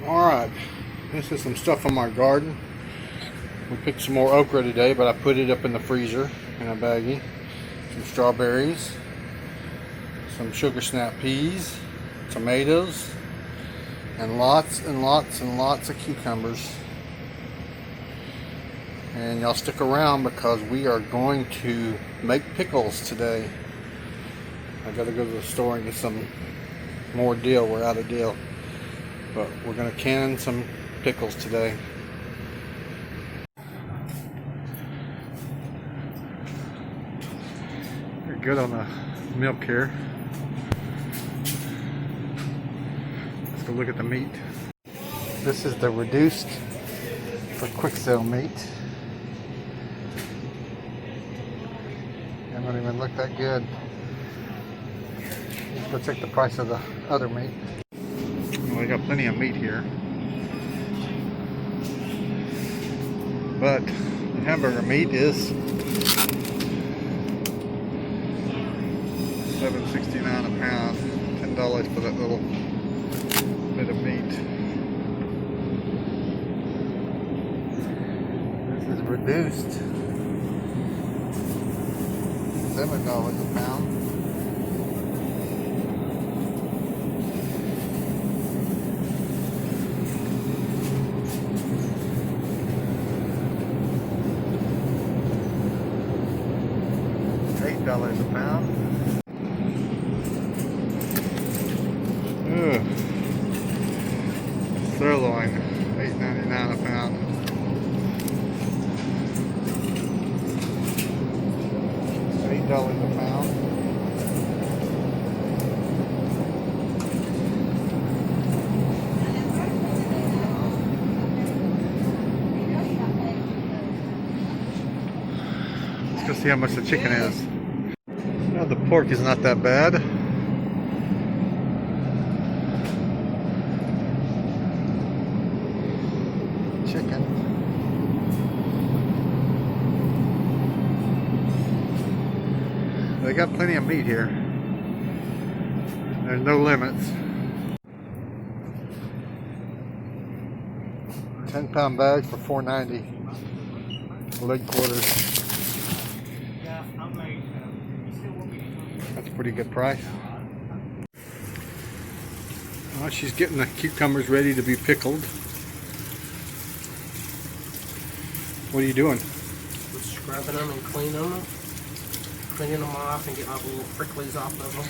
Alright, this is some stuff from our garden. We picked some more okra today, but I put it up in the freezer in a baggie. Some strawberries, some sugar snap peas, tomatoes, and lots and lots and lots of cucumbers. And y'all stick around because we are going to make pickles today. I gotta go to the store and get some more dill. We're out of dill. But we're going to can some pickles today. We're good on the milk here. Let's go look at the meat. This is the reduced for quick sale meat. It don't even look that good. Let's go check the price of the other meat. We got plenty of meat here, but the hamburger meat is $7.69 a pound, $10 for that little bit of meat. This is reduced, $7 a pound. $8 a pound. Ugh. Sirloin, $8.99 a pound. $8 a pound. Let's go see how much the chicken is. Well, the pork is not that bad. Chicken. They got plenty of meat here. There's no limits. 10-pound bag for $4.90. Leg quarters. That's a pretty good price. Well, she's getting the cucumbers ready to be pickled. What are you doing? Just scrubbing them and cleaning them off and getting all the little pricklies off of them.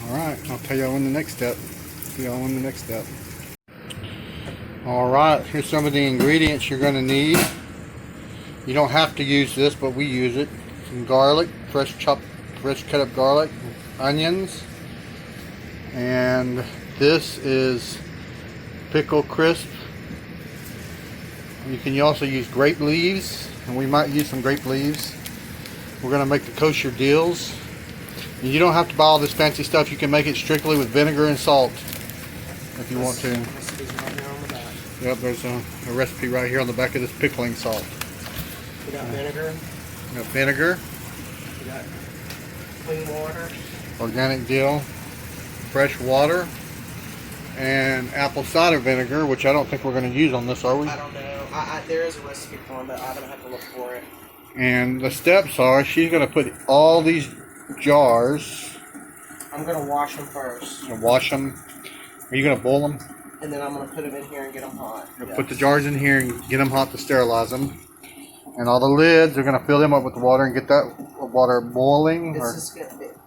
Alright, I'll tell y'all in the next step. See y'all in the next step. Alright, here's some of the ingredients you're going to need. You don't have to use this, but we use it. Some garlic, fresh cut up garlic, onions, and this is pickle crisp. You can also use grape leaves, and we might use some grape leaves. We're going to make the kosher dills. And you don't have to buy all this fancy stuff. You can make it strictly with vinegar and salt if you want to. Yep, there's a recipe right here on the back of this pickling salt. We got vinegar. We got vinegar. We got clean water. Organic dill. Fresh water. And apple cider vinegar, which I don't think we're going to use on this, are we? I don't know. There is a recipe for it, but I'm going to have to look for it. And the steps are, she's going to put all these jars. I'm going to wash them first. You're going to wash them. Are you going to boil them? And then I'm going to put them in here and get them hot. Yes. Put the jars in here and get them hot to sterilize them. And all the lids, we're going to fill them up with the water and get that water boiling.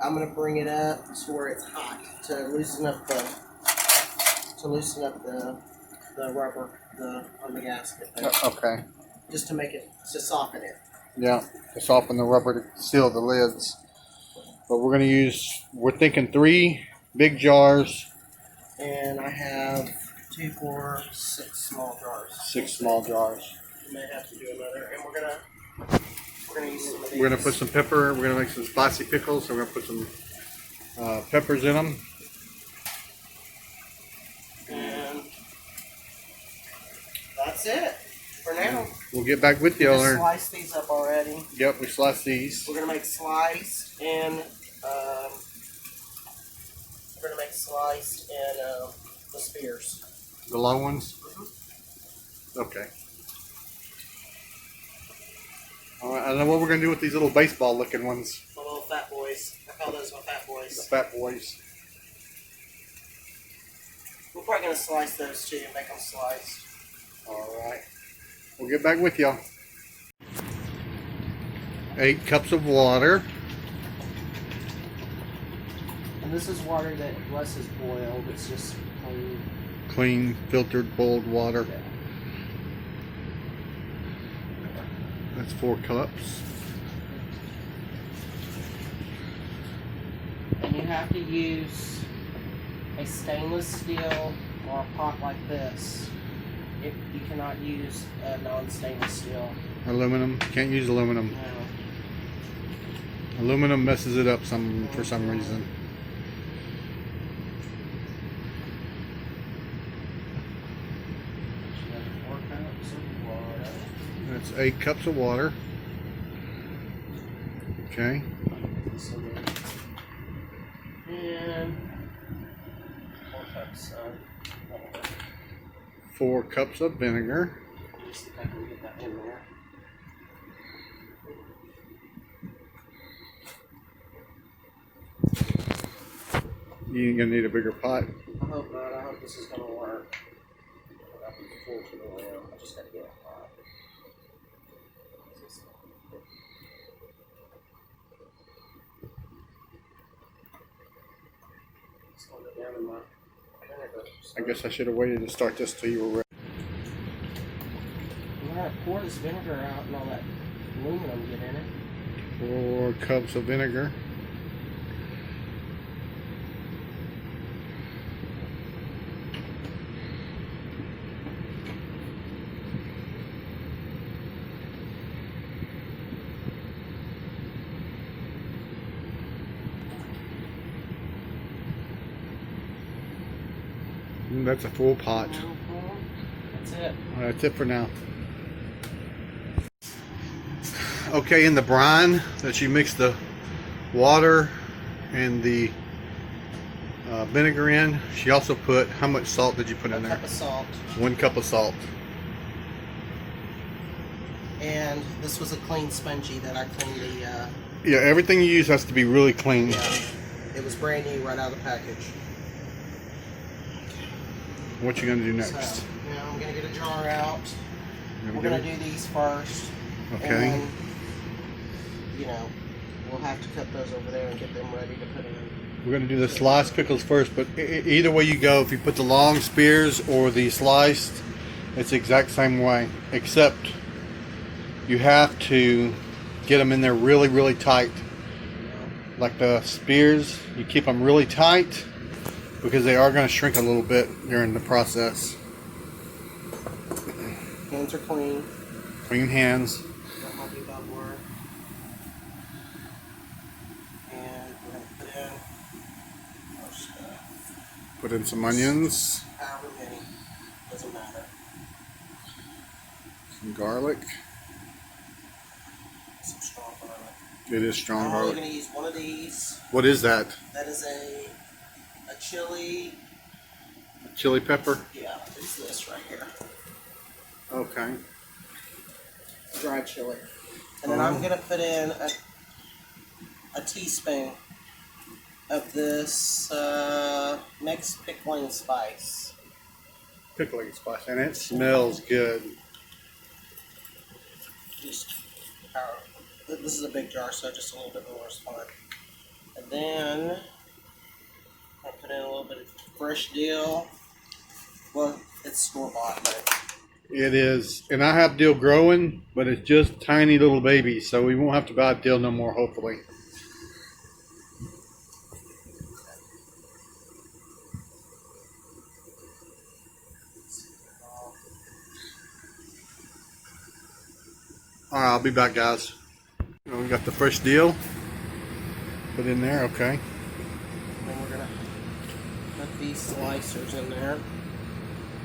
I'm going to bring it up to where it's hot to loosen up the rubber on the gasket. Okay. Just to soften it. Yeah, to soften the rubber to seal the lids. But we're thinking 3 big jars. And I have 2, 4, 6 small jars. 6 small jars. We may have to do another, and we're gonna use some of these. We're gonna put some pepper. We're gonna make some spicy pickles. So we're gonna put some peppers in them. And that's it for now. We'll get back with you on her. Slice these up already. Yep, we sliced these. We're gonna make sliced and sliced and the spears. The long ones? Okay. Alright, I don't know what we're going to do with these little baseball looking ones. The little fat boys. I call those my fat boys. The fat boys. We're probably going to slice those too, make them sliced. Alright. We'll get back with y'all. 8 cups of water. And this is water that Wes has boiled. It's just clean. Clean, filtered, boiled water. Yeah. That's 4 cups. And you have to use a stainless steel or a pot like this. You cannot use a non-stainless steel. Aluminum. Can't use aluminum. No. Aluminum messes it up for some reason. That's 8 cups of water. Okay. And 4 cups of 4 cups of vinegar. Let me see if I can get that in there. You're gonna need a bigger pot. I hope not. I hope this is gonna work. I'll be full to the rim. I just gotta get a pot. It's gonna go down in my vinegar. I guess I should have waited to start this till you were ready. We're gonna pour this vinegar out and all that aluminum get in it. 4 cups of vinegar. That's a full pot. That's it. That's it for now. Okay, in the brine that you mix the water and the vinegar in, she also put, how much salt did you put in there? 1 cup of salt. 1 cup of salt. And this was a clean spongy that I cleaned the... Yeah, everything you use has to be really clean. Yeah, it was brand new right out of the package. What you gonna do next? So, I'm gonna get a jar out. We're We're gonna do these first. Okay. And then, we'll have to cut those over there and get them ready to put in. We're gonna do the sliced pickles first, but either way you go, if you put the long spears or the sliced, it's the exact same way, except you have to get them in there really, really tight. Like the spears, you keep them really tight because they are going to shrink a little bit during the process. Hands are clean. Clean hands. Don't help you about work. And we're going to put in our stuff. Put in some onions. However many. Doesn't matter. Some garlic. Some strong garlic. It is strong I'm garlic. only going to use one of these. What is that? That is a chili. Chili pepper? Yeah, it's this right here. Okay. Dry chili. And then I'm going to put in a teaspoon of this mixed pickling spice. Pickling spice. And it smells good. Just this is a big jar, so just a little bit more is fine. And then I put in a little bit of fresh dill. Well, it's store-bought, but It is. And I have dill growing, but it's just tiny little babies, so we won't have to buy dill no more, hopefully. Alright, I'll be back, guys. We got the fresh dill. Put in there, okay. and then we're gonna put these slicers in there.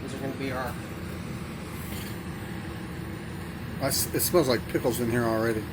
These are gonna be our. It smells like pickles in here already.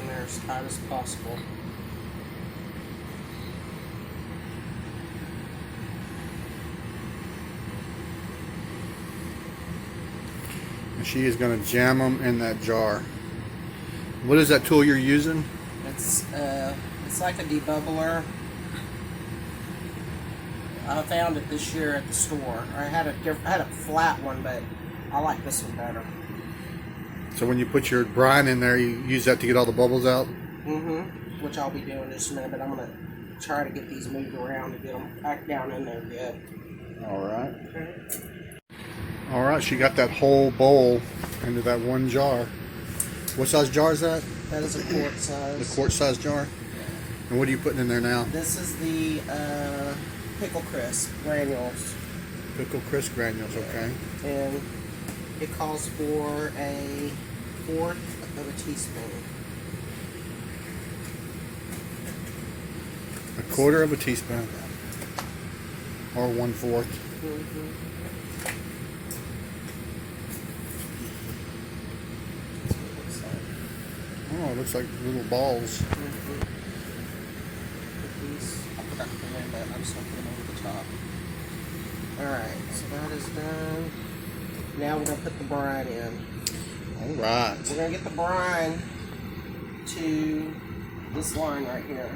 in there as tight as possible. And she is going to jam them in that jar. What is that tool you're using? It's like a debubbler. I found it this year at the store. I had a flat one, but I like this one better. So when you put your brine in there, you use that to get all the bubbles out? Mm-hmm. Which I'll be doing in just a minute, but I'm going to try to get these moved around to get them back down in there good. Alright. Okay. Alright, she got that whole bowl into that one jar. What size jar is that? That is a quart size. The quart size jar? And what are you putting in there now? This is the pickle crisp granules. Pickle crisp granules, okay. And it calls for a fourth of a teaspoon. A quarter of a teaspoon. Or 1/4. Mm-hmm. Oh, it looks like little balls. Mm-hmm. I forgot to put them in, but I'm just going to put them over the top. Alright, so that is done. Now we're going to put the brine in. Alright. We're going to get the brine to this line right here.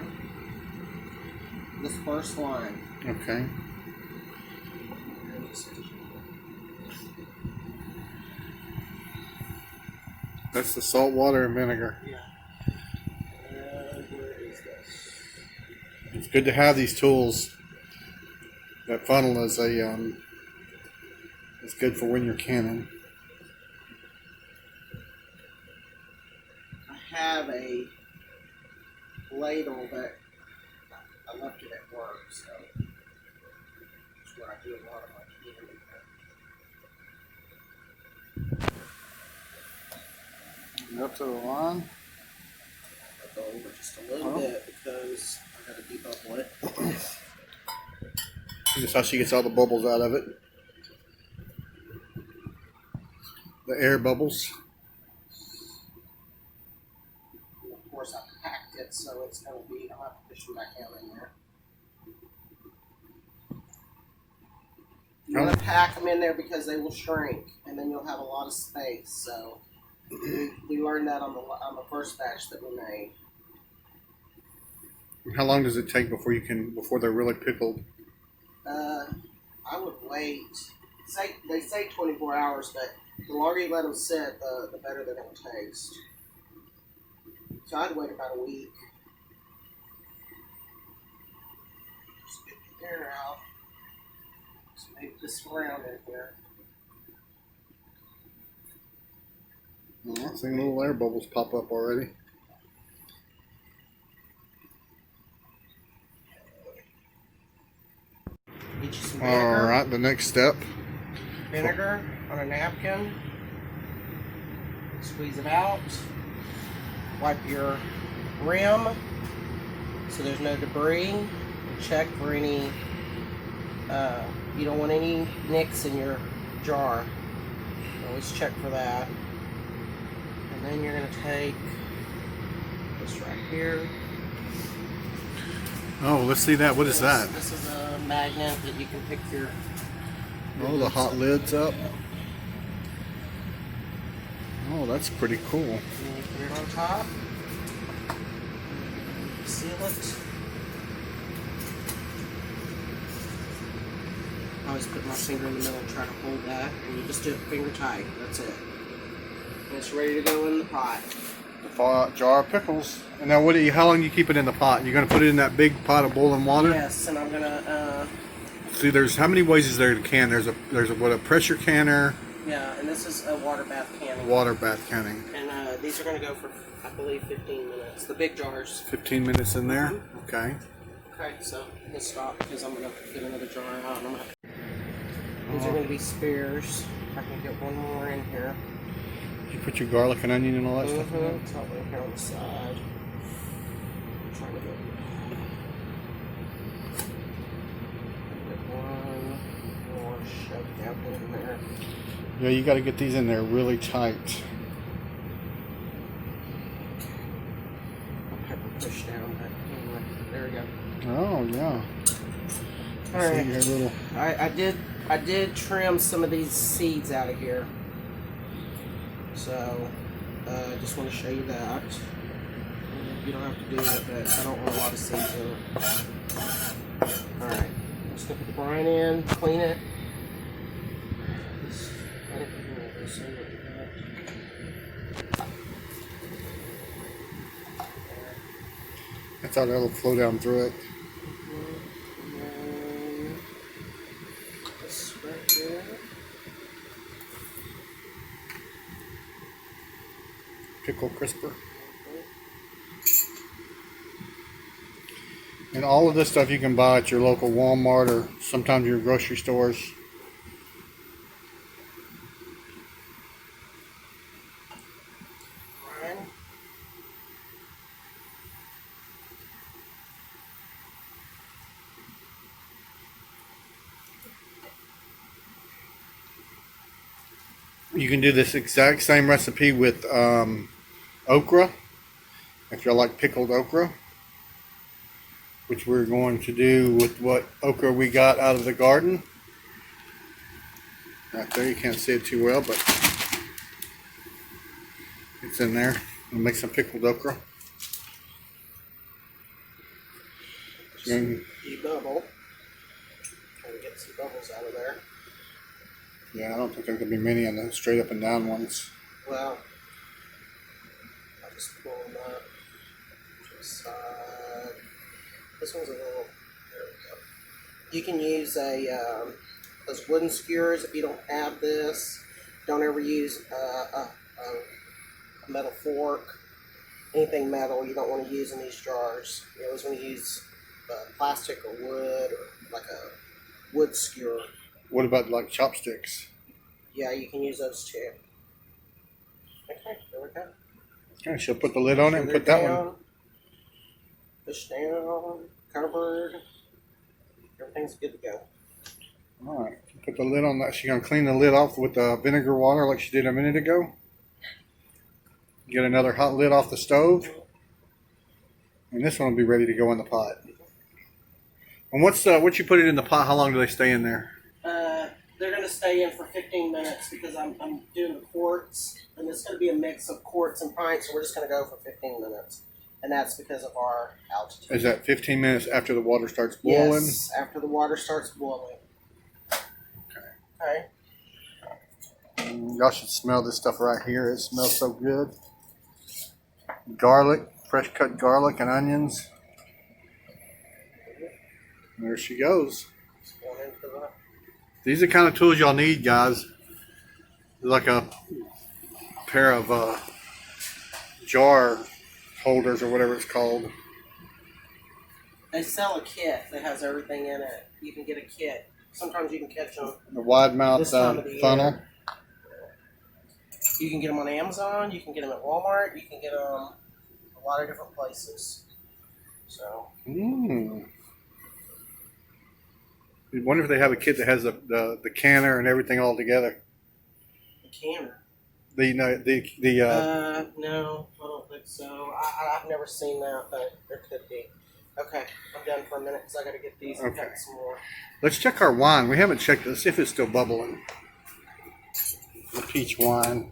This first line. Okay. That's the salt water and vinegar. Yeah. Where is this? It's good to have these tools. That funnel is it's good for when you're canning. I have a ladle, but I left it at work, so that's where I do a lot of my canning. Up to the line. I'll go over just a little bit because I gotta debubble it. This is how she gets all the bubbles out of it. The air bubbles. And of course, I packed it, so it's gonna be. I'll have to push them back out in there. You want to pack them in there because they will shrink, and then you'll have a lot of space. So we learned that on the first batch that we made. How long does it take before they're really pickled? I would wait. They say 24 hours, but the longer you let them sit, the better they're going to taste. So I'd wait about a week. Just get the air out. So maybe just around in here. Oh, I've seen little air bubbles pop up already. Get you some vinegar. Alright, the next step. Vinegar on a napkin. Squeeze it out. Wipe your rim so there's no debris. And check for any, you don't want any nicks in your jar. Always check for that. And then you're going to take this right here. Oh, let's see that. What is that? This is a magnet that you can pick your Oh, the hot lid's up. Oh, that's pretty cool. And you put it on top. Seal it. I always put my finger in the middle and try to hold that, and you just do it finger tight. That's it. And it's ready to go in the pot. The thaw-out jar of pickles. And now, how long do you keep it in the pot? You're going to put it in that big pot of boiling water? Yes, and I'm gonna. See, how many ways is there to can? There's a pressure canner. Yeah, and this is a water bath canning. Water bath canning. And these are gonna go for, I believe, 15 minutes. The big jars. 15 minutes in there. Okay. Okay, so let's stop because I'm gonna get another jar out. These are gonna be spares. I can get one more in here. You put your garlic and onion and all that stuff in there? It's all the way here on the side. I'm trying to get one more shoved down in there. Yeah, you got to get these in there really tight. we go. Oh yeah. All See right. your little. I did trim some of these seeds out of here. So, I just want to show you that. You don't have to do it, but I don't want a lot of seeds in it. Alright, just gonna put the brine in, clean it. I thought that'll flow down through it. This right here. Pickle crisper. And all of this stuff you can buy at your local Walmart or sometimes your grocery stores. Brine. You can do this exact same recipe with okra, if you like pickled okra, which we're going to do with what okra we got out of the garden. Right there, you can't see it too well, but it's in there. We'll make some pickled okra. Debubble. Trying to get some bubbles out of there. Yeah, I don't think there's going to be many on the straight up and down ones. Well, I'll just pull them up to the side. This one's a little, there we go. You can use those wooden skewers if you don't have this. Don't ever use a metal fork. Anything metal you don't want to use in these jars. You always want to use plastic or wood or like a wood skewer. What about like chopsticks? Yeah, you can use those too. Okay, there we go. Okay, she'll put the lid on it and put that one. Push down, covered. Everything's good to go. Alright, put the lid on that. She's going to clean the lid off with the vinegar water like she did a minute ago. Get another hot lid off the stove. And this one will be ready to go in the pot. And once you put it in the pot, how long do they stay in there? They're going to stay in for 15 minutes because I'm doing the quarts. And it's going to be a mix of quarts and pints, so we're just going to go for 15 minutes. And that's because of our altitude. Is that 15 minutes after the water starts boiling? Yes, after the water starts boiling. Okay. Y'all should smell this stuff right here. It smells so good. Garlic, fresh cut garlic and onions. There she goes. These are the kind of tools y'all need, guys. Like a pair of jar holders or whatever it's called. They sell a kit that has everything in it. You can get a kit. Sometimes you can catch them. The wide mouth funnel. You can get them on Amazon. You can get them at Walmart. You can get them a lot of different places. So. I wonder if they have a kit that has the canner and everything all together. The canner. No, I don't think so. I've never seen that, but there could be. Okay, I'm done for a minute because I got to get these and cut some more. Let's check our wine. We haven't checked it. Let's see if it's still bubbling. The peach wine.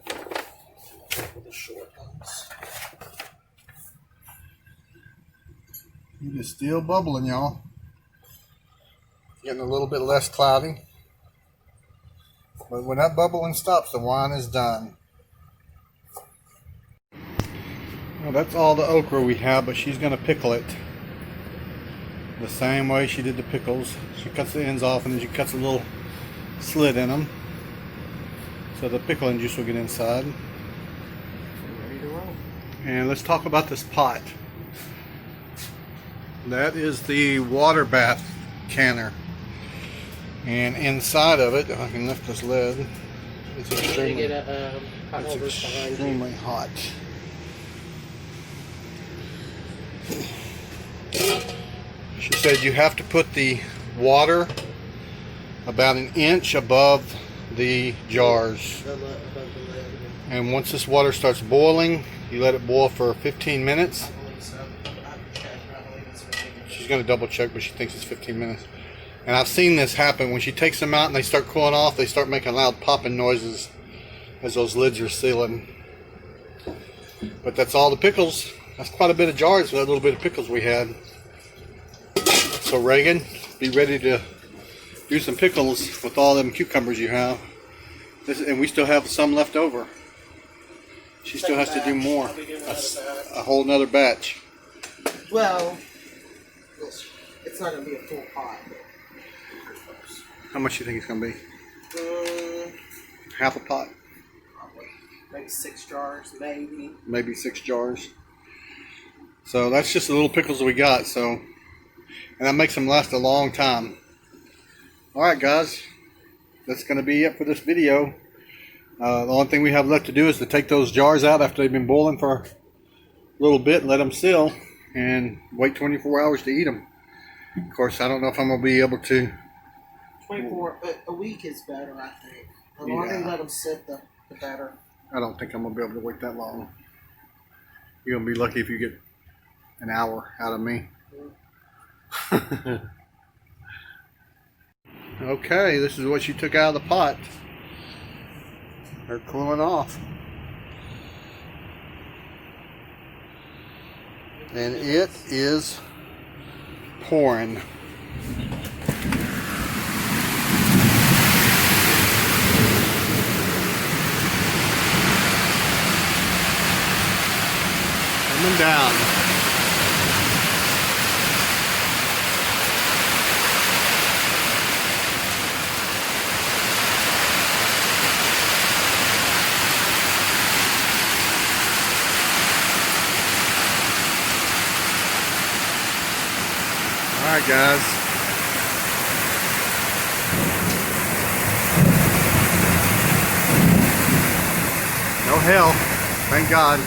The short ones. It is still bubbling, y'all. Getting a little bit less cloudy. But when that bubbling stops, the wine is done. Well, that's all the okra we have, but she's going to pickle it the same way she did the pickles. She cuts the ends off and then she cuts a little slit in them so the pickling juice will get inside. Ready to roll. And let's talk about this pot. That is the water bath canner. And inside of it, if I can lift this lid, it's extremely hot. She said you have to put the water about an inch above the jars. And once this water starts boiling, you let it boil for 15 minutes. She's going to double check, but she thinks it's 15 minutes. And I've seen this happen. When she takes them out and they start cooling off, they start making loud popping noises as those lids are sealing. But that's all the pickles. That's quite a bit of jars for that little bit of pickles we had. So Reagan, be ready to do some pickles with all them cucumbers you have. And we still have some left over. She still has to do more. A whole nother batch. Well, it's not going to be a full pot. How much do you think it's going to be? Half a pot? Probably. Maybe 6 jars, maybe. Maybe 6 jars. So that's just the little pickles we got. So, and that makes them last a long time. Alright guys, that's going to be it for this video. The only thing we have left to do is to take those jars out after they've been boiling for a little bit and let them seal and wait 24 hours to eat them. Of course, I don't know if I'm going to be able to. 24, a week is better, I think. The longer you let them sit, the better. I don't think I'm going to be able to wait that long. You're going to be lucky if you get an hour out of me. Okay, this is what she took out of the pot. They're cooling off. And it is pouring. Coming down. Alright guys. No hell. Thank God.